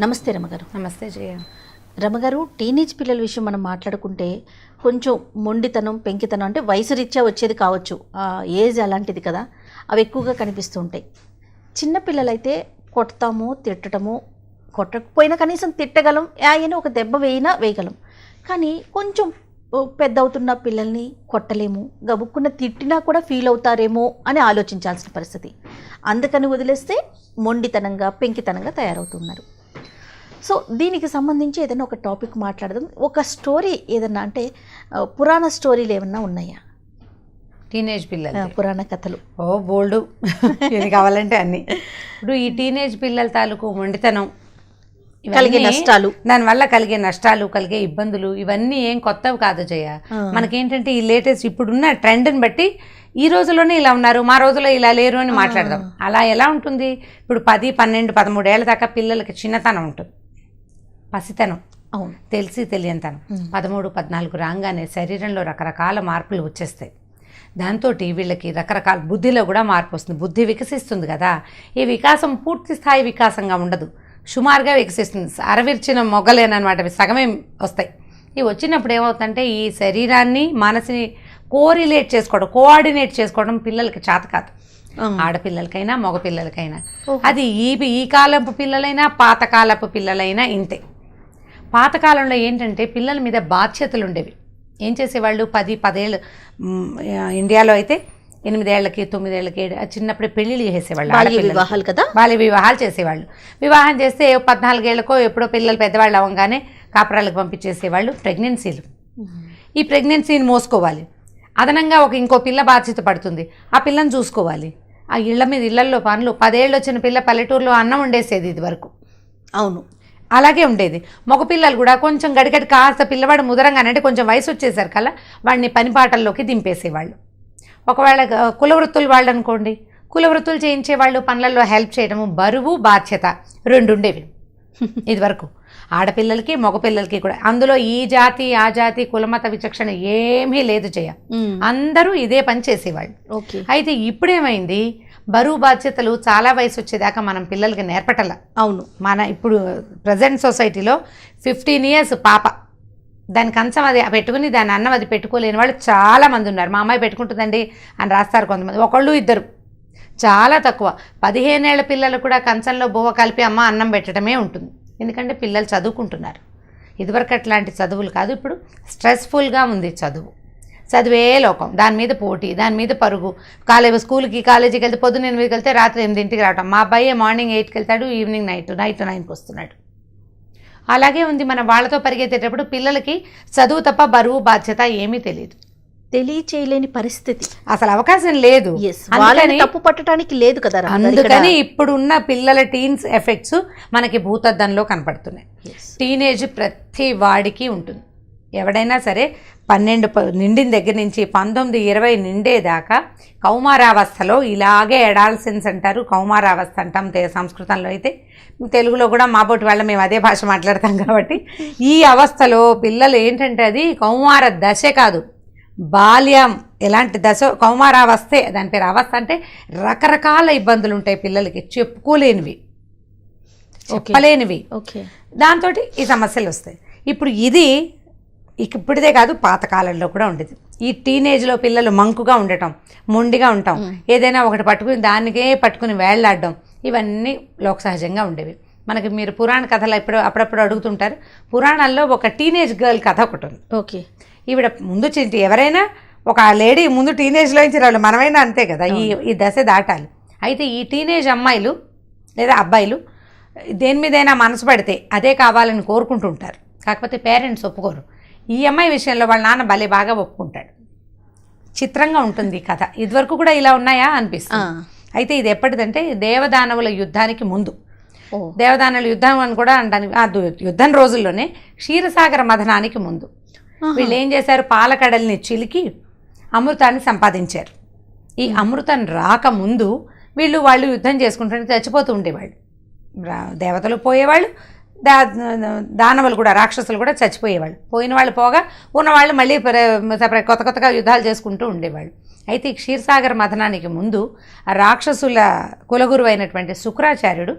నమస్తే రమగారు. నమస్తే జయ. రమగారు, టీనేజ్ పిల్లల విషయం మనం మాట్లాడుకుంటే కొంచెం మొండితనం, పెంకితనం అంటే వయసు రీత్యా వచ్చేది కావచ్చు, ఆ ఏజ్ అలాంటిది కదా, అవి ఎక్కువగా కనిపిస్తూ ఉంటాయి. చిన్నపిల్లలైతే కొడతాము, తిట్టడము, కొట్టకపోయినా కనీసం తిట్టగలం, ఆయన ఒక దెబ్బ వేయగలం. కానీ కొంచెం పెద్ద అవుతున్న పిల్లల్ని కొట్టలేము, గబుక్కున్న తిట్టినా కూడా ఫీల్ అవుతారేమో అని ఆలోచించాల్సిన పరిస్థితి. అందుకని వదిలేస్తే మొండితనంగా, పెంకితనంగా తయారవుతున్నారు. సో దీనికి సంబంధించి ఏదైనా ఒక టాపిక్ మాట్లాడదాం. ఒక స్టోరీ ఏదన్నా అంటే పురాణ స్టోరీలు ఏమన్నా ఉన్నాయా? టీనేజ్ పిల్లలు పురాణ కథలు బోల్డు ఏది కావాలంటే అన్ని. ఇప్పుడు ఈ టీనేజ్ పిల్లల తాలూకు మొండితనం, కలిగే నష్టాలు, దానివల్ల కలిగే నష్టాలు, కలిగే ఇబ్బందులు, ఇవన్నీ ఏం కొత్తవి కాదు జయ. మనకేంటంటే ఈ లేటెస్ట్ ఇప్పుడున్న ట్రెండ్ని బట్టి ఈ రోజుల్లోనే ఇలా ఉన్నారు, మా రోజుల్లో ఇలా లేరు అని మాట్లాడదాం. అలా ఎలా ఉంటుంది? ఇప్పుడు 10, 12, 13 ఏళ్ళ దాకా పిల్లలకి చిన్నతనం ఉంటుంది, పసితనం, అవును, తెలియనితనం. 13, 14 రాగానే శరీరంలో రకరకాల మార్పులు వచ్చేస్తాయి. దాంతో వీళ్ళకి రకరకాల బుద్ధిలో కూడా మార్పు వస్తుంది, బుద్ధి వికసిస్తుంది కదా. ఈ వికాసం పూర్తి స్థాయి వికాసంగా ఉండదు, సుమారుగా వికసిస్తుంది. అరవిర్చిన మొగ్గలేనమాట, అవి సగమే వస్తాయి. ఇవి వచ్చినప్పుడు ఏమవుతుందంటే ఈ శరీరాన్ని మనసుని కోఆర్డినేట్ చేసుకోవడం పిల్లలకి చేత కాదు. ఆడపిల్లలకైనా మగపిల్లలకైనా. అది ఈ కాలపు పిల్లలైనా పాతకాలపు పిల్లలైనా ఇంతే. పాతకాలంలో ఏంటంటే పిల్లల మీద బాధ్యతలు ఉండేవి. ఏం చేసేవాళ్ళు? 10 ఏళ్ళు ఇండియాలో అయితే 8 ఏళ్ళకి 9 ఏళ్ళకి చిన్నప్పుడే పెళ్లిళ్ళు చేసేవాళ్ళు, వివాహాలు కదా, బాల్య వివాహాలు చేసేవాళ్ళు. వివాహం చేస్తే 14 ఏళ్ళకో ఎప్పుడో పిల్లలు పెద్దవాళ్ళు అవ్వగానే కాపురాలకు పంపించేసేవాళ్ళు. ప్రెగ్నెన్సీలు, ఈ ప్రెగ్నెన్సీని మోసుకోవాలి, అదనంగా ఇంకో పిల్ల బాధ్యత పడుతుంది, ఆ పిల్లని చూసుకోవాలి. ఆ ఇళ్లల్లో పనులు. 10 ఏళ్ళు వచ్చిన పిల్ల పల్లెటూరులో అన్నం వండేసేది ఇది వరకు. అవును, అలాగే ఉండేది. మగపిల్లలు కూడా కొంచెం గడిగడి కాస్త పిల్లవాడు ముదరంగానే, అంటే కొంచెం వయసు వచ్చేసరికి కల్లా వాడిని పనిపాటల్లోకి దింపేసేవాళ్ళు. ఒకవేళ కులవృత్తులు వాళ్ళు అనుకోండి, కులవృత్తులు చేయించేవాళ్ళు, పనులలో హెల్ప్ చేయడము, బరువు బాధ్యత 2 ఉండేవి ఇది వరకు ఆడపిల్లలకి మగపిల్లలకి కూడా. అందులో ఈ జాతి ఆ జాతి కులమత విచక్షణ ఏమీ లేదు జయ, అందరూ ఇదే పని చేసేవాళ్ళు. అయితే ఇప్పుడేమైంది, బరువు బాధ్యతలు చాలా వయసు వచ్చేదాకా మనం పిల్లలకి నేర్పటల. అవును, మన ఇప్పుడు ప్రజెంట్ సొసైటీలో 15 years పాప, దాని కంచం అది పెట్టుకుని దాని అన్నం అది పెట్టుకోలేని వాళ్ళు చాలామంది ఉన్నారు. మా అమ్మాయి పెట్టుకుంటుందండి అని రాస్తారు కొంతమంది, 1-2, చాలా తక్కువ. 15 ఏళ్ల పిల్లలు కూడా కంచంలో బువ్వ కలిపి అమ్మ అన్నం పెట్టడమే ఉంటుంది. ఎందుకంటే పిల్లలు చదువుకుంటున్నారు. ఇదివరకు అట్లాంటి చదువులు కాదు, ఇప్పుడు స్ట్రెస్ఫుల్గా ఉంది చదువే లోకం, దాని మీద పోటీ, దాని మీద పరుగు. స్కూల్కి కాలేజీకి వెళ్తే పొద్దున్న 8కి వెళ్తే రాత్రి 8కి రావటం. మా అబ్బాయి మార్నింగ్ 8కి వెళ్తాడు, ఈవినింగ్ నైట్ 9కి వస్తున్నాడు. అలాగే ఉంది. మనం వాళ్ళతో పరిగెత్తేటప్పుడు పిల్లలకి చదువు తప్ప బరువు బాధ్యత ఏమీ తెలియచేయలేని పరిస్థితి, అసలు అవకాశం లేదు. తప్పు పట్టడానికి లేదు కదా. అందుకని ఇప్పుడున్న పిల్లల టీన్స్ ఎఫెక్ట్స్ మనకి భూతద్దంలో కనపడుతున్నాయి. టీనేజ్ ప్రతి వాడికి ఉంటుంది. ఎవడైనా సరే 12 నిండిన దగ్గర నుంచి 19, 20 నిండేదాకా కౌమారావస్థలో ఇలాగే ఎడాల్సెన్స్ అంటారు, కౌమారావస్థ అంటాం సంస్కృతంలో. అయితే తెలుగులో కూడా మాబోటి వాళ్ళ మేము అదే భాష మాట్లాడతాం కాబట్టి ఈ అవస్థలో పిల్లలు ఏంటంటే అది కౌమార దశ కాదు, బాల్యం. ఎలాంటి దశ? కౌమారావస్థే దాని పేరు. అవస్థ అంటే రకరకాల ఇబ్బందులు ఉంటాయి పిల్లలకి, చెప్పుకోలేనివి, చెప్పలేనివి. దాంతో ఈ సమస్యలు వస్తాయి. ఇప్పుడు ఇది ఇప్పుడిదే కాదు, పాతకాలంలో కూడా ఉండేది. ఈ టీనేజ్లో పిల్లలు మంకుగా ఉండటం, మొండిగా ఉంటాం, ఏదైనా ఒకటి పట్టుకుని దానికే పట్టుకుని వేళ్లాడడం, ఇవన్నీ లోక సహజంగా ఉండేవి. మనకి మీరు పురాణ కథలు అప్పుడప్పుడు అడుగుతుంటారు. పురాణాల్లో ఒక టీనేజ్ గర్ల్ కథ ఒకటి ఉంది. ఓకే, ఈవిడ ముందు ఎవరైనా ఒక లేడీ ముందు టీనేజ్లో నుంచి రావాలి, మనమైనా అంతే కదా, ఈ దశ దాటాలి. అయితే ఈ టీనేజ్ అమ్మాయిలు లేదా అబ్బాయిలు దేని మీదైనా మనసు పడితే అదే కావాలని కోరుకుంటుంటారు. కాకపోతే పేరెంట్స్ ఒప్పుకోరు. ఈ అమ్మాయి విషయంలో వాళ్ళ నాన్న భలే బాగా ఒప్పుకుంటాడు. చిత్రంగా ఉంటుంది ఈ కథ. ఇదివరకు కూడా ఇలా ఉన్నాయా అనిపిస్తుంది. అయితే ఇది ఎప్పటిదంటే దేవదానవుల యుద్ధానికి ముందు. దేవదానవుల యుద్ధం అని కూడా అంటాను. ఆ యుద్ధం రోజుల్లోనే క్షీరసాగర మథనానికి ముందు వీళ్ళు ఏం చేశారు? పాలకడల్ని చిలికి అమృతాన్ని సంపాదించారు. ఈ అమృతం రాకముందు వాళ్ళు యుద్ధం చేసుకుంటే చచ్చిపోతూ ఉండేవాళ్ళు. దేవతలు పోయేవాళ్ళు, దానవులు కూడా, రాక్షసులు కూడా చచ్చిపోయేవాళ్ళు. పోయిన వాళ్ళు పోగా ఉన్నవాళ్ళు మళ్ళీ కొత్తగా యుద్ధాలు చేసుకుంటూ ఉండేవాళ్ళు. అయితే ఈ క్షీరసాగర మథనానికి ముందు రాక్షసుల కులగురు అయినటువంటి శుక్రాచార్యుడు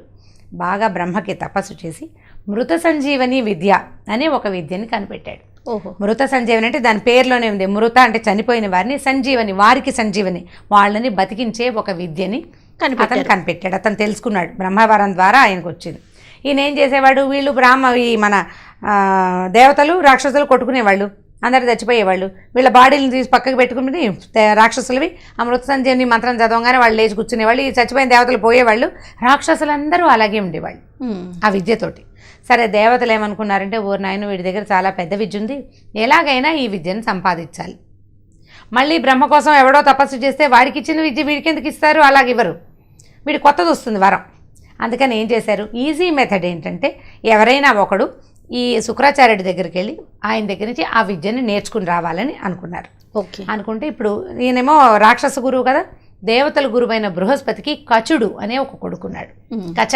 బాగా బ్రహ్మకి తపస్సు చేసి మృత సంజీవని విద్య అనే ఒక విద్యని కనిపెట్టాడు. ఓహో. మృత సంజీవని అంటే దాని పేరులోనే ఉంది. మృత అంటే చనిపోయిన వారిని, సంజీవని వారికి సంజీవని, వాళ్ళని బతికించే ఒక విద్యని అతను కనిపెట్టాడు. అతను తెలుసుకున్నాడు, బ్రహ్మవరం ద్వారా ఆయనకు వచ్చింది. ఈయన ఏం చేసేవాడు, వీళ్ళు ఈ మన దేవతలు రాక్షసులు కొట్టుకునేవాళ్ళు, అందరు చచ్చిపోయేవాళ్ళు. వీళ్ళ బాడీలను తీసి పక్కకు పెట్టుకుని రాక్షసులవి ఆ మృత సంజీవని మంత్రం చదవగానే వాళ్ళు లేచి కూర్చునేవాళ్ళు. ఈ చచ్చిపోయిన దేవతలు పోయేవాళ్ళు, రాక్షసులందరూ అలాగే ఉండేవాళ్ళు ఆ విద్యతోటి. సరే, దేవతలు ఏమనుకున్నారంటే, ఓరు నాయన వీడి దగ్గర చాలా పెద్ద విద్య ఉంది, ఎలాగైనా ఈ విద్యను సంపాదించాలి. మళ్ళీ బ్రహ్మ కోసం ఎవడో తపస్సు చేస్తే వాడికి ఇచ్చిన విద్య వీడికి ఎందుకు ఇస్తారు, అలాగే ఇవ్వరు, వీడి కొత్తది వస్తుంది వరం. అందుకని ఏం చేశారు, ఈజీ మెథడ్ ఏంటంటే, ఎవరైనా ఒకడు ఈ శుక్రాచార్యుడి దగ్గరికి వెళ్ళి ఆయన దగ్గర నుంచి ఆ విద్యని నేర్చుకుని రావాలని అనుకున్నారు. ఓకే. అనుకుంటే ఇప్పుడు ఈయనేమో రాక్షస గురువు కదా, దేవతల గురువైన బృహస్పతికి కచుడు అనే ఒక కొడుకున్నాడు, కచ.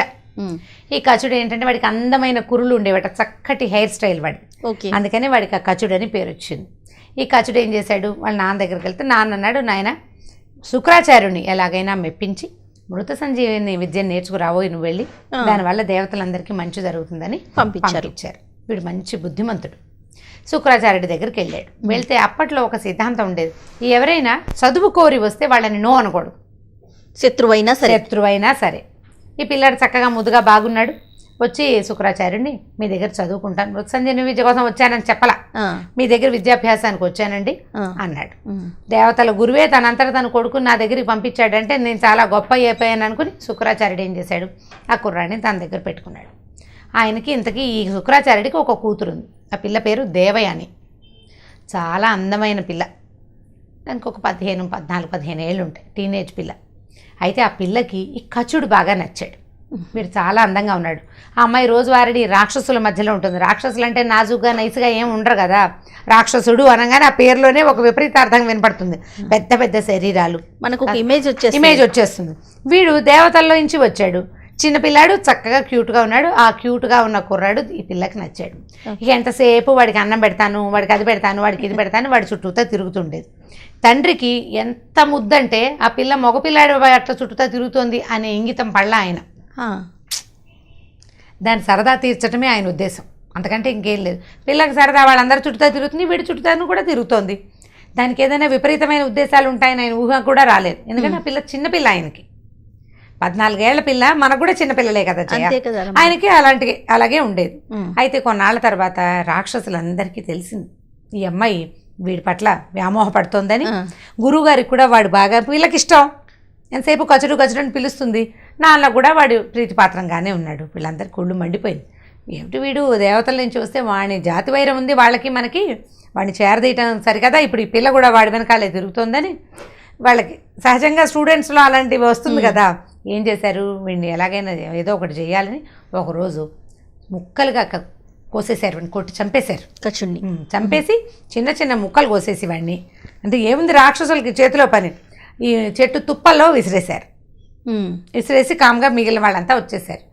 ఈ కచుడు ఏంటంటే వాడికి అందమైన కురులు ఉండేవాట, చక్కటి హెయిర్ స్టైల్ వాడికి, అందుకని వాడికి ఆ కచుడు అని పేరు వచ్చింది. ఈ కచుడు ఏం చేశాడు, వాళ్ళ నాన్న దగ్గరికి వెళ్తే నాన్న అన్నాడు, నాయన శుక్రాచార్యుని ఎలాగైనా మెప్పించి మృత సంజీవిని విద్యను నేర్చుకురావో నువ్వు వెళ్ళి, దానివల్ల దేవతలందరికీ మంచి జరుగుతుందని పంపించారు. వీడు మంచి బుద్ధిమంతుడు. శుక్రాచార్యుడి దగ్గరికి వెళ్ళాడు. వెళ్తే అప్పట్లో ఒక సిద్ధాంతం ఉండేది, ఎవరైనా చదువు కోరి వస్తే వాళ్ళని నో అనకూడదు, శత్రువైనా సరే. ఈ పిల్లాడు చక్కగా ముద్దుగా బాగున్నాడు, వచ్చి శుక్రాచార్యుడిని మీ దగ్గర చదువుకుంటాను, మృత సంజీవిని విద్య కోసం వచ్చానని చెప్పలా, మీ దగ్గర విద్యాభ్యాసానికి వచ్చానండి అన్నాడు. దేవతల గురువే తనంతట తన కొడుకుని నా దగ్గరికి పంపించాడంటే నేను చాలా గొప్ప అయిపోయాను అనుకుని శుక్రాచార్యుడు ఏం చేశాడు, ఆ కుర్రాడిని తన దగ్గర పెట్టుకున్నాడు. ఆయనకి ఇంతకీ ఈ శుక్రాచార్యుడికి ఒక కూతురు ఉంది, ఆ పిల్ల పేరు దేవయాని. చాలా అందమైన పిల్ల, దానికి ఒక 14-15 ఏళ్ళు ఉంటాయి, టీనేజ్ పిల్ల. అయితే ఆ పిల్లకి ఈ కచుడు బాగా నచ్చాడు, వీడు చాలా అందంగా ఉన్నాడు. ఆ అమ్మాయి రోజువారీ రాక్షసుల మధ్యలో ఉంటుంది. రాక్షసులు అంటే నాజుగ్గా నైస్గా ఏం ఉండరు కదా, రాక్షసుడు అనగానే ఆ పేరులోనే ఒక విపరీతార్థం వినపడుతుంది, పెద్ద పెద్ద శరీరాలు, మనకు ఒక ఇమేజ్ వచ్చేస్తుంది. వీడు దేవతల్లో నుంచి వచ్చాడు, చిన్నపిల్లాడు, చక్కగా క్యూట్గా ఉన్నాడు. ఆ క్యూట్గా ఉన్న కుర్రాడు ఈ పిల్లకి నచ్చాడు. ఇక ఎంతసేపు వాడికి అన్నం పెడతాను, వాడికి అది పెడతాను, వాడికి ఇది పెడతాను, వాడి చుట్టూతా తిరుగుతుండేది. తండ్రికి ఎంత ముద్దంటే ఆ పిల్ల మగపిల్లాడు అట్లా చుట్టూతా తిరుగుతోంది అనే ఇంగితం పళ్ళ ఆయన. దాని సరదా తీర్చడమే ఆయన ఉద్దేశం, అంతకంటే ఇంకేం లేదు. పిల్లకి సరదా, వాళ్ళందరూ చుట్టూతా తిరుగుతుంది, వీడి చుట్టూతాను కూడా తిరుగుతోంది. దానికి ఏదైనా విపరీతమైన ఉద్దేశాలు ఉంటాయని ఆయన ఊహ కూడా రాలేదు. ఎందుకంటే ఆ పిల్ల చిన్నపిల్ల, ఆయనకి 14 ఏళ్ల పిల్ల, మనకు కూడా చిన్నపిల్లలే కదా, ఆయనకి అలాగే ఉండేది. అయితే కొన్నాళ్ళ తర్వాత రాక్షసులందరికీ తెలిసింది ఈ అమ్మాయి వీడి పట్ల వ్యామోహపడుతోందని. గురువుగారికి కూడా వాడు బాగా, వీళ్ళకి ఇష్టం, ఎంతసేపు కచుడు అని పిలుస్తుంది. నాన్న కూడా వాడు ప్రీతిపాత్రంగానే ఉన్నాడు. వీళ్ళందరికీ ఒళ్ళు మండిపోయింది, ఏమిటి వీడు దేవతల నుంచి వస్తే వాడి జాతి వైరం ఉంది వాళ్ళకి మనకి, వాడిని చేరదీయటం సరికదా, ఇప్పుడు ఈ పిల్ల కూడా వాడి వెనకాలే తిరుగుతోందని వాళ్ళకి సహజంగా స్టూడెంట్స్లో అలాంటివి వస్తుంది కదా. ఏం చేశారు, వీడిని ఎలాగైనా ఏదో ఒకటి చేయాలని ఒకరోజు ముక్కలుగా కోసేశారు, వాడిని కొట్టి చంపేశారు. కచుడిని చంపేసి చిన్న చిన్న ముక్కలు కోసేసి వాడిని, అంటే ఏముంది రాక్షసులకి చేతిలో పని, ఈ చెట్టు తుప్పల్లో విసిరేశారు. విసిరేసి కామ్గా మిగిలిన వాళ్ళంతా వచ్చేసారు.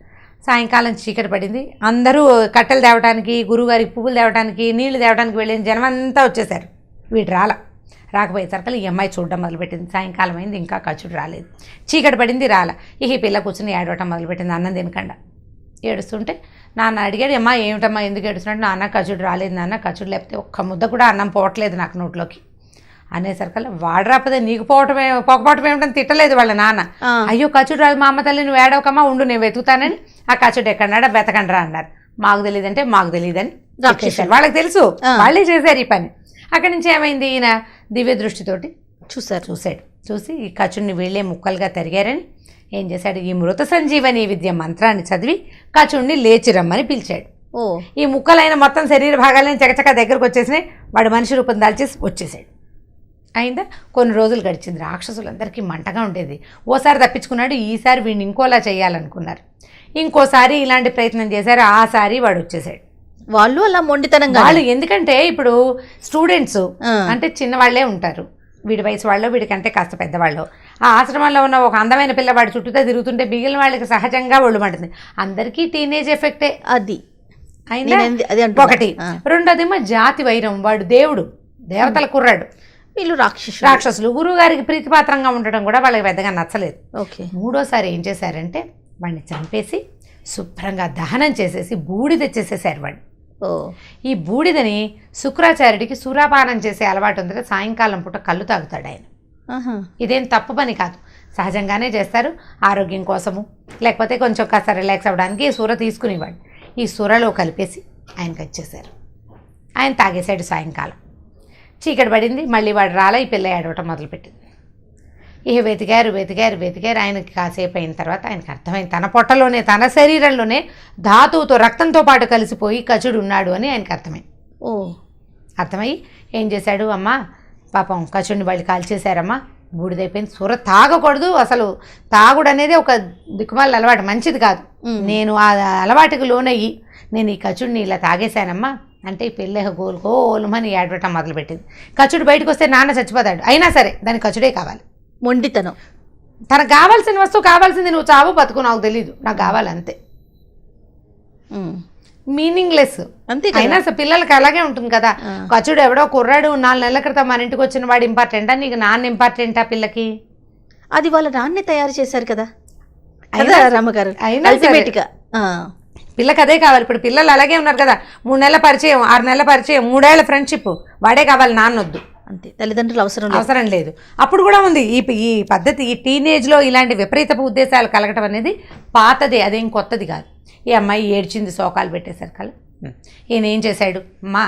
సాయంకాలం చీకటి పడింది, అందరూ కట్టెలు తేవడానికి, గురువుగారికి పువ్వులు తేవడానికి, నీళ్లు తేవడానికి వెళ్ళిన జనం అంతా వచ్చేసారు. వీడు రాకపోయేసరికి ఈ అమ్మాయి చూడడం మొదలుపెట్టింది. సాయంకాలం అయింది, ఇంకా కచుడు రాలేదు. చీకటి పడింది, ఈ పిల్ల కూర్చుని ఏడవటం మొదలుపెట్టింది, అన్నం తినకుండా ఏడుస్తుంటే నాన్న అడిగాడు, అమ్మా ఏమిటమ్మా ఎందుకు ఏడుస్తున్నాడు, నాన్న కచుడు రాలేదు నాన్న, కచుడు లేకపోతే ఒక్క ముద్ద కూడా అన్నం పోవట్లేదు నాకు నోట్లోకి అనేసరికల్లా, వాడు రాకపోతే నీకు పోకపోవటం ఏమిటని తిట్టలేదు వాళ్ళ నాన్న. అయ్యో కచుడు రాదు మా అమ్మ తల్లి, నువ్వు ఏడవకమ్మా ఉండు నేను వెతుకుతానని. ఆ కచుడు ఎక్కడన్నాడా, వెతకండ్రా అన్నారు. మాకు తెలియదంటే మాకు తెలియదని చెప్పేశారు. వాళ్ళకి తెలుసు, వాళ్ళే చేశారు ఈ పని. అక్కడి నుంచి ఏమైంది, ఈయన దివ్య దృష్టితోటి చూసి ఈ కచుడిని వీళ్ళే ముక్కలుగా తరిగారని ఏం చేశాడు, ఈ మృత సంజీవని విద్య మంత్రాన్ని చదివి కచుడిని లేచి రమ్మని పిలిచాడు. ఈ ముక్కలైన మొత్తం శరీర భాగాలని చకచక దగ్గరకు వచ్చేసినాయి, వాడు మనిషి రూపం దాల్చేసి వచ్చేసాడు. అయిందా, కొన్ని రోజులు గడిచింది. రాక్షసులందరికీ మంటగా ఉండేది. ఓసారి తప్పించుకున్నాడు, ఈసారి వీడిని ఇంకోలా చేయాలనుకున్నారు. ఇంకోసారి ఇలాంటి ప్రయత్నం చేశారు, ఆసారి వాడు వచ్చేసాడు. వాళ్ళు అలా మొండితనంగా, వాళ్ళు ఎందుకంటే ఇప్పుడు స్టూడెంట్స్ అంటే చిన్నవాళ్లే ఉంటారు, వీడి వయసు వాళ్ళు, వీడికంటే కాస్త పెద్దవాళ్ళు. ఆ ఆశ్రమంలో ఉన్న ఒక అందమైన పిల్లవాడి చుట్టూతో తిరుగుతుంటే మిగిలిన వాళ్ళకి సహజంగా ఒళ్ళు మంటుంది. అందరికీ టీనేజ్ ఎఫెక్టే అది ఒకటి. రెండోదేమో జాతి వైరం, వాడు దేవుడు, దేవతల కుర్రాడు, వీళ్ళు రాక్షసులు. గురువు గారికి ప్రీతిపాత్రంగా ఉండడం కూడా వాళ్ళకి పెద్దగా నచ్చలేదు. మూడోసారి ఏం చేశారంటే వాడిని చంపేసి శుభ్రంగా దహనం చేసేసి బూడిద చేసేసారు వాడు. ఓ ఈ బూడిదని శుక్రాచార్యుడికి సూరాపానం చేసే అలవాటు ఉంది కదా, సాయంకాలం పూట కళ్ళు తాగుతాడు ఆయన. ఆహా. ఇదేం తప్పు పని కాదు, సహజంగానే చేస్తారు ఆరోగ్యం కోసము, లేకపోతే కొంచెం కాస్త రిలాక్స్ అవ్వడానికి ఈ సూర తీసుకునేవాడు. ఈ సూరలో కలిపేసి ఆయనకి వచ్చేసారు. ఆయన తాగేశాడు. సాయంకాలం చీకటి పడింది, మళ్ళీ వాడు రాలా, ఈ పిల్ల ఏడవటం మొదలుపెట్టింది. ఇక వెతికారు. ఆయనకి కాసేపు అయిన తర్వాత ఆయనకు అర్థమైంది, తన పొట్టలోనే తన శరీరంలోనే ధాతువుతో రక్తంతో పాటు కలిసిపోయి కచుడు ఉన్నాడు అని ఆయనకు అర్థమైంది. ఓ అర్థమయ్యి ఏం చేశాడు, అమ్మ పాపం కచుడిని వాళ్ళు కాల్చేశారమ్మా, బూడిదైపోయింది. సూర తాగకూడదు, అసలు తాగుడు అనేది ఒక దిక్కుమాల అలవాటు, మంచిది కాదు. నేను ఆ అలవాటుకు లోనయ్యి నేను ఈ కచుడిని ఇలా తాగేశానమ్మా అంటే ఈ పిల్ల గోలుమని ఏడవటం మొదలుపెట్టింది. కచుడు బయటకు వస్తే నాన్న చచ్చిపోతాడు, అయినా సరే దానికి కచుడే కావాలి. మొండితనం. తనకు కావాల్సిన వస్తువు కావాల్సింది, నువ్వు చావు బతుకు నాకు తెలీదు, నాకు కావాలి అంతే. మీనింగ్లెస్ అంతే. అయినా పిల్లలకి అలాగే ఉంటుంది కదా. కచుడు ఎవడో కుర్రాడు 4 నెలల క్రితం మన ఇంటికి వచ్చిన వాడు ఇంపార్టెంటా, నీకు నాన్న ఇంపార్టెంటా పిల్లకి? అది వాళ్ళ నాన్నే తయారు చేశారు కదా రామగారు. పిల్లకి అదే కావాలి. ఇప్పుడు పిల్లలు అలాగే ఉన్నారు కదా, 3 నెలల పరిచయం, 6 నెలల పరిచయం, 3 ఏళ్ల ఫ్రెండ్షిప్, వాడే కావాలి, నాన్నొద్దు. అంతే, తల్లిదండ్రులు అవసరం లేదు. అప్పుడు కూడా ఉంది ఈ పద్ధతి. ఈ టీనేజ్లో ఇలాంటి విపరీతపు ఉద్దేశాలు కలగటం అనేది పాతదే, అదేం కొత్తది కాదు. ఈ అమ్మాయి ఏడ్చింది, శోకాలు పెట్టేశారు కల. ఈయన ఏం చేశాడు, అమ్మా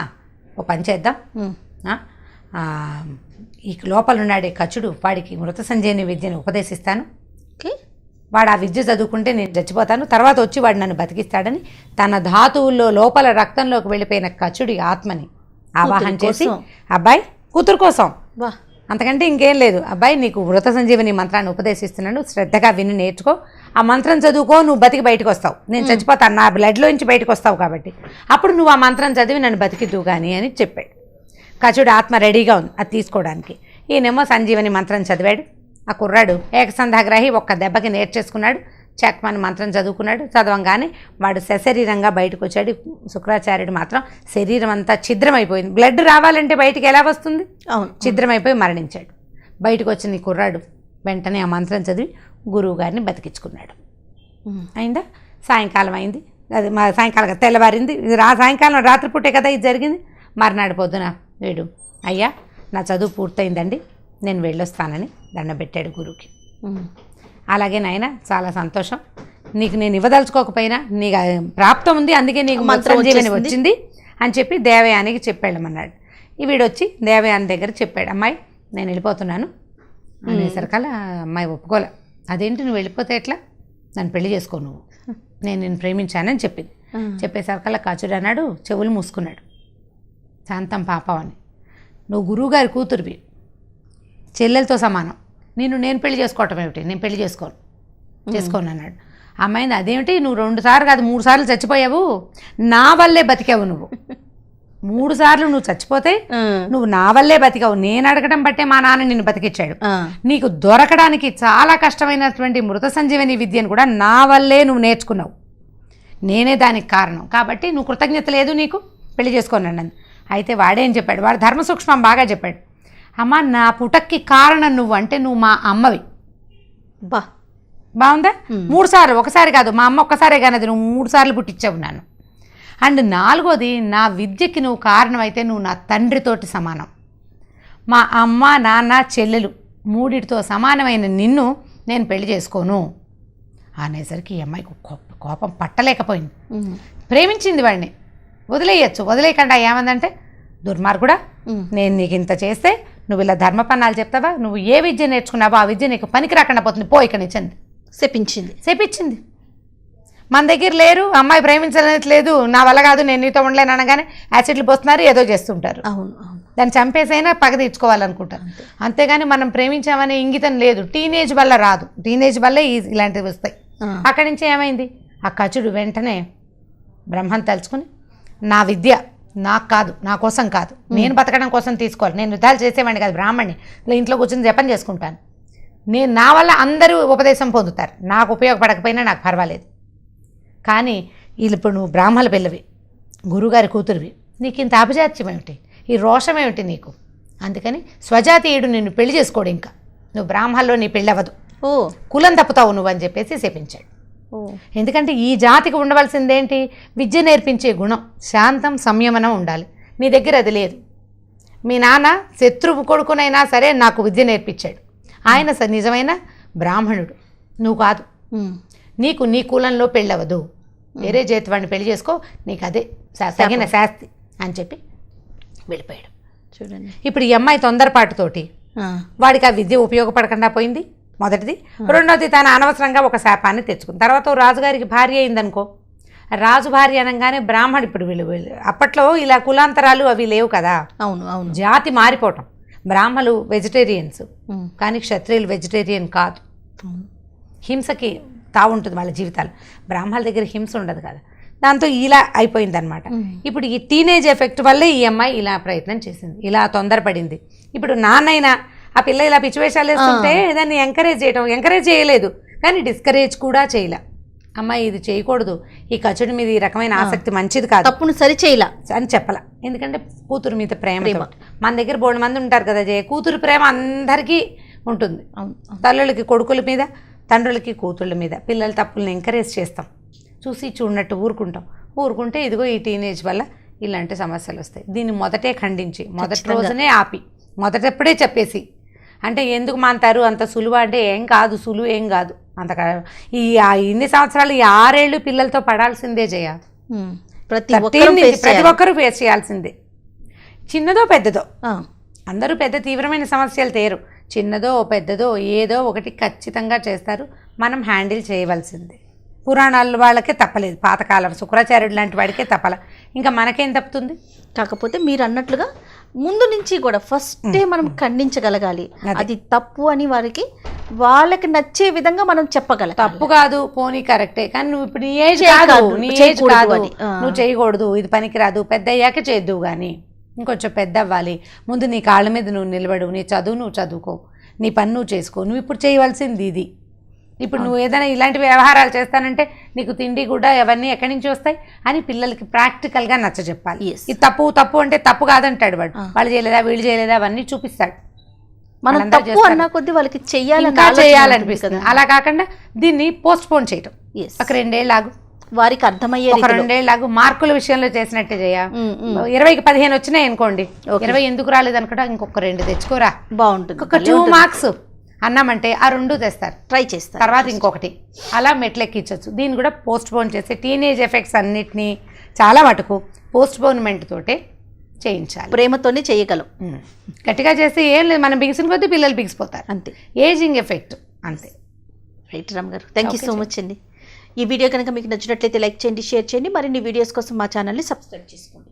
ఓ పని చేద్దాం, ఈ లోపల ఉన్నాడే కచుడు, వాడికి మృత సంజీవని విద్యను ఉపదేశిస్తాను, వాడు ఆ విద్య చదువుకుంటే నేను చచ్చిపోతాను, తర్వాత వచ్చి వాడు నన్ను బతికిస్తాడని తన ధాతువుల్లో లోపల రక్తంలోకి వెళ్ళిపోయిన కచుడి ఆత్మని ఆవాహన చేసి, అబ్బాయి కూతురు కోసం, అంతకంటే ఇంకేం లేదు, అబ్బాయి నీకు మృత సంజీవని మంత్రాన్ని ఉపదేశిస్తున్నాను, శ్రద్ధగా విని నేర్చుకో, ఆ మంత్రం చదువుకో, నువ్వు బతికి బయటకు వస్తావు, నేను చచ్చిపోతాను, నా బ్లడ్లోంచి బయటకు వస్తావు కాబట్టి అప్పుడు నువ్వు ఆ మంత్రం చదివి నన్ను బతికిద్దువు కానీ అని చెప్పాడు. కచుడు ఆత్మ రెడీగా ఉంది అది తీసుకోవడానికి. ఈయనేమో సంజీవని మంత్రం చదివాడు. ఆ కుర్రాడు ఏకసంధాగ్రాహి, ఒక్క దెబ్బకి నేర్చేసుకున్నాడు, చెక్మని మంత్రం చదువుకున్నాడు. చదవంగానే వాడు సశరీరంగా బయటకు వచ్చాడు. శుక్రాచార్యుడు మాత్రం శరీరం అంతా ఛిద్రమైపోయింది. బ్లడ్ రావాలంటే బయటికి ఎలా వస్తుంది, ఛిద్రమైపోయి మరణించాడు. బయటకు వచ్చిన ఈ కుర్రాడు వెంటనే ఆ మంత్రం చదివి గురువు గారిని బతికించుకున్నాడు. అయిందా? సాయంకాలం అయింది, అది మా సాయంకాలం తెల్లవారింది. ఇది సాయంకాలం రాత్రిపూటే కదా ఇది జరిగింది. మర్నాడు పొద్దున వీడు, అయ్యా నా చదువు పూర్తయిందండి, నేను వెళ్ళొస్తానని దండం పెట్టాడు గురువుకి. అలాగే నాయన చాలా సంతోషం, నీకు నేను ఇవ్వదలుచుకోకపోయినా నీకు ప్రాప్తం ఉంది, అందుకే నీకు సంజీవని వచ్చింది అని చెప్పి దేవయానికి చెప్పాడమన్నాడు. వీడొచ్చి దేవయాని దగ్గర చెప్పాడు, అమ్మాయి నేను వెళ్ళిపోతున్నాను అనేసరికల్లా అమ్మాయి ఒప్పుకోలే. అదేంటి నువ్వు వెళ్ళిపోతే ఎట్లా, నన్ను పెళ్లి చేసుకో, నువ్వు నేను నిన్ను ప్రేమించానని చెప్పింది. చెప్పేసరికల్లా కచుడు అన్నాడు, చెవులు మూసుకున్నాడు, శాంతం పాపం అని, నువ్వు గురువుగారి కూతురువి, చెల్లెలతో సమానం, నేను పెళ్లి చేసుకోవటం ఏమిటి, నేను పెళ్లి చేసుకోను అన్నాడు. అమ్మాయింది, అదేమిటి నువ్వు 2 సార్లు కాదు 3 సార్లు చచ్చిపోయావు, నా వల్లే బతికావు, నువ్వు 3 సార్లు నువ్వు చచ్చిపోతే నువ్వు నా వల్లే బతికావు, నేను అడగడం బట్టే మా నాన్న నిన్ను బతికిచ్చాడు, నీకు దొరకడానికి చాలా కష్టమైనటువంటి మృత సంజీవని విద్యను కూడా నా వల్లే నువ్వు నేర్చుకున్నావు, నేనే దానికి కారణం, కాబట్టి నువ్వు కృతజ్ఞత లేదు నీకు, పెళ్లి చేసుకోనండి. అయితే వాడేం చెప్పాడు, వాడు ధర్మ సూక్ష్మం బాగా చెప్పాడు, అమ్మ నా పుటక్కి కారణం నువ్వు, అంటే నువ్వు మా అమ్మవి. బాగుందా? 3 సార్లు, ఒకసారి కాదు, మా అమ్మ ఒక్కసారే కానీ అది నువ్వు 3 సార్లు పుట్టించావు నన్ను. అండ్ 4వది, నా విద్యకి నువ్వు కారణం అయితే నువ్వు నా తండ్రితోటి సమానం, మా అమ్మ నాన్న చెల్లెలు 3టితో సమానమైన నిన్ను నేను పెళ్లి చేసుకోను అనేసరికి ఈ అమ్మాయికి కోపం పట్టలేకపోయింది. ప్రేమించింది వాడిని, వదిలేయకుండా ఏమందంటే, దుర్మార్గుడా, నేను నీకు ఇంత చేస్తే నువ్వు ఇలా ధర్మపన్నాలు చెప్తావా, నువ్వు ఏ విద్య నేర్చుకున్నావో ఆ విద్య నీకు పనికి రాకుండా పోతుంది, పో ఇక్కడి నుంచి చెప్పించింది. మన దగ్గర లేరు, అమ్మాయి ప్రేమించలేదు, నా వల్ల కాదు, నేను నీతో ఉండలేను అనగానే యాసిడ్లు పోస్తున్నారు, ఏదో చేస్తుంటారు, దాన్ని చంపేసైనా పగ తీర్చుకోవాలనుకుంటారు. అంతేగాని మనం ప్రేమించామనే ఇంగితం లేదు, టీనేజ్ వల్ల రాదు, టీనేజ్ వల్లే ఇలాంటివి వస్తాయి. అక్కడి నుంచి ఏమైంది, ఆ కచుడు వెంటనే బ్రహ్మను తలుచుకుని, నా విద్య నాకు కాదు, నా కోసం కాదు, నేను బతకడం కోసం తీసుకోవాలి, నేను యుద్ధాలు చేసేవాడిని కాదు, బ్రాహ్మణ్ణి, ఇలా ఇంట్లో కూర్చొని జపం చేసుకుంటాను, నా వల్ల అందరూ ఉపదేశం పొందుతారు, నాకు ఉపయోగపడకపోయినా నాకు పర్వాలేదు, కానీ ఇప్పుడు నువ్వు బ్రాహ్మణ పిల్లవి, గురుగారి కూతురువి, నీకు ఇంత అపజాత్యం ఏమిటి, ఈ రోషం ఏమిటి నీకు, అందుకని స్వజాతీయుడు నిన్ను పెళ్లి చేసుకోడు, ఇంకా నువ్వు బ్రాహ్మణలో నీ పెళ్ళి అవ్వదు, కులం తప్పుతావు నువ్వు అని చెప్పేసి శపించాడు. ఓ ఎందుకంటే ఈ జాతికి ఉండవలసిందేంటి? విద్య నేర్పించే గుణం, శాంతం, సంయమనం ఉండాలి. నీ దగ్గర అది లేదు. మీ నాన్న శత్రువు కొడుకునైనా సరే నాకు విద్య నేర్పించాడు. ఆయన నిజమైన బ్రాహ్మణుడు, నువ్వు కాదు. నీకు నీ కులంలో పెళ్ళవదు, వేరే చేతి వాడిని పెళ్లి చేసుకో, నీకు అదే తగిన శాస్తి అని చెప్పి వెళ్ళిపోయాడు. చూడండి, ఇప్పుడు ఈ అమ్మాయి తొందరపాటుతోటి వాడికి ఆ విద్య ఉపయోగపడకుండా పోయింది, మొదటిది. రెండోది, తను అనవసరంగా ఒక శాపాన్ని తెచ్చుకుంది. తర్వాత రాజుగారికి భార్య అయిందనుకో, రాజు భార్య అనగానే బ్రాహ్మడు, ఇప్పుడు వీళ్ళు అప్పట్లో ఇలా కులాంతరాలు అవి లేవు కదా. అవును అవును. జాతి మారిపోవటం. బ్రాహ్మలు వెజిటేరియన్స్, కానీ క్షత్రియులు వెజిటేరియన్ కాదు. హింసకి తావుంటుంది వాళ్ళ జీవితాలు. బ్రాహ్మణుల దగ్గర హింస ఉండదు కదా. దాంతో ఇలా అయిపోయిందనమాట. ఇప్పుడు ఈ టీనేజ్ ఎఫెక్ట్ వల్లే ఈ అమ్మాయి ఇలా ప్రయత్నం చేసింది, ఇలా తొందరపడింది. ఇప్పుడు నాన్నైనా ఆ పిల్ల ఇలా పిచ్చివేషాలు వేస్తుంటే దాన్ని ఎంకరేజ్ చేయలేదు, కానీ డిస్కరేజ్ కూడా చేయలే. అమ్మాయి ఇది చేయకూడదు, ఈ కచుడి మీద ఈ రకమైన ఆసక్తి మంచిది కాదు, తప్పును సరి చేయలా అని చెప్పాల. ఎందుకంటే కూతురు మీద ప్రేమ. మన దగ్గర బోడు మంది ఉంటారు కదా, కూతురు ప్రేమ అందరికీ ఉంటుంది. తల్లులకి కొడుకుల మీద, తండ్రులకి కూతుళ్ళ మీద. పిల్లల తప్పులను ఎంకరేజ్ చేస్తాం, చూసి చూడనట్టు ఊరుకుంటే ఇదిగో ఈ టీనేజ్ వల్ల ఇలాంటి సమస్యలు వస్తాయి. దీన్ని మొదటే ఖండించి, మొదటి రోజునే ఆపి, మొదటప్పుడే చెప్పేసి, అంటే ఎందుకు మాంటారు అంత సులువు అంటే ఏం కాదు, సులువు ఏం కాదు. అంత ఇన్ని సంవత్సరాలు ఈ 6 ఏళ్ళు పిల్లలతో పడాల్సిందే జయ. ప్రతి ఒక్కరూ ఫేస్ చేయాల్సిందే, చిన్నదో పెద్దదో. అందరూ పెద్ద తీవ్రమైన సమస్యలు తేరు, చిన్నదో పెద్దదో ఏదో ఒకటి ఖచ్చితంగా చేస్తారు. మనం హ్యాండిల్ చేయవలసిందే. పురాణాల వాళ్ళకే తప్పలేదు, పాతకాలం శుక్రాచార్యుడు లాంటి వాడికే తప్పల, ఇంకా మనకేం తప్పుతుంది? కాకపోతే మీరు అన్నట్లుగా ముందు నుంచి కూడా ఫస్టే మనం ఖండించగలగాలి, అది తప్పు అని వాళ్ళకి నచ్చే విధంగా మనం చెప్పగలం. తప్పు కాదు, పోనీ కరెక్టే, కానీ నువ్వు ఇప్పుడు నీ ఏజ్ కాదు, నువ్వు చేయకూడదు, ఇది పనికిరాదు, పెద్ద అయ్యాక చేద్దువు. కానీ ఇంకొంచెం పెద్ద అవ్వాలి, ముందు నీ కాళ్ళ మీద నువ్వు నిలబడు, నీ చదువు నువ్వు చదువుకో, నీ పని నువ్వు చేసుకో. నువ్వు ఇప్పుడు చేయవలసింది ఇది. ఇప్పుడు నువ్వు ఏదైనా ఇలాంటి వ్యవహారాలు చేస్తానంటే నీకు తిండి కూడా అవన్నీ ఎక్కడి నుంచి వస్తాయి అని పిల్లలకి ప్రాక్టికల్గా నచ్చ చెప్పాలి. ఇది తప్పు అంటే తప్పు కాదంటాడు వాడు, వాళ్ళు చేయలేదా వీళ్ళు చేయలేదా అవన్నీ చూపిస్తాడు. మనం తప్పు అన్న కొద్దీ వాళ్ళకి చేయాలనిపిస్తుంది. అలా కాకుండా దీన్ని పోస్ట్ పోన్ చేయటం, ఒక 2 ఏళ్ళు ఆగు, వారికి అర్థమయ్యే, ఒక 2 ఏళ్ళు ఆగు. మార్కుల విషయంలో చేసినట్టే చేయ. 20కి 15 వచ్చినాయి అనుకోండి, 20 ఎందుకు రాలేదు అనుకుంటా, ఇంకొక 2 తెచ్చుకోరా, బాగుంటుంది. ఒక 2 మార్క్స్ అన్నామంటే ఆ 2 తెస్తారు, ట్రై చేస్తారు, తర్వాత ఇంకొకటి, అలా మెట్లెక్కించవచ్చు. దీన్ని కూడా పోస్ట్ పోన్ చేసి టీనేజ్ ఎఫెక్ట్స్ అన్నిటినీ చాలా మటుకు పోస్ట్ పోన్మెంట్ తోటే చేయించాలి. ప్రేమతోనే చేయగలం. గట్టిగా చేస్తే ఏం లేదు, మనం బిగిసిన కొద్దీ పిల్లలు బిగిసిపోతారు, అంతే. ఏజింగ్ ఎఫెక్ట్ అంతే. రైట్ రామ్ గారు, థ్యాంక్ యూ సో మచ్ అండి. ఈ వీడియో కనుక మీకు నచ్చినట్లయితే లైక్ చేయండి, షేర్ చేయండి. మరిన్ని వీడియోస్ కోసం మా ఛానల్ని సబ్స్క్రైబ్ చేసుకోండి.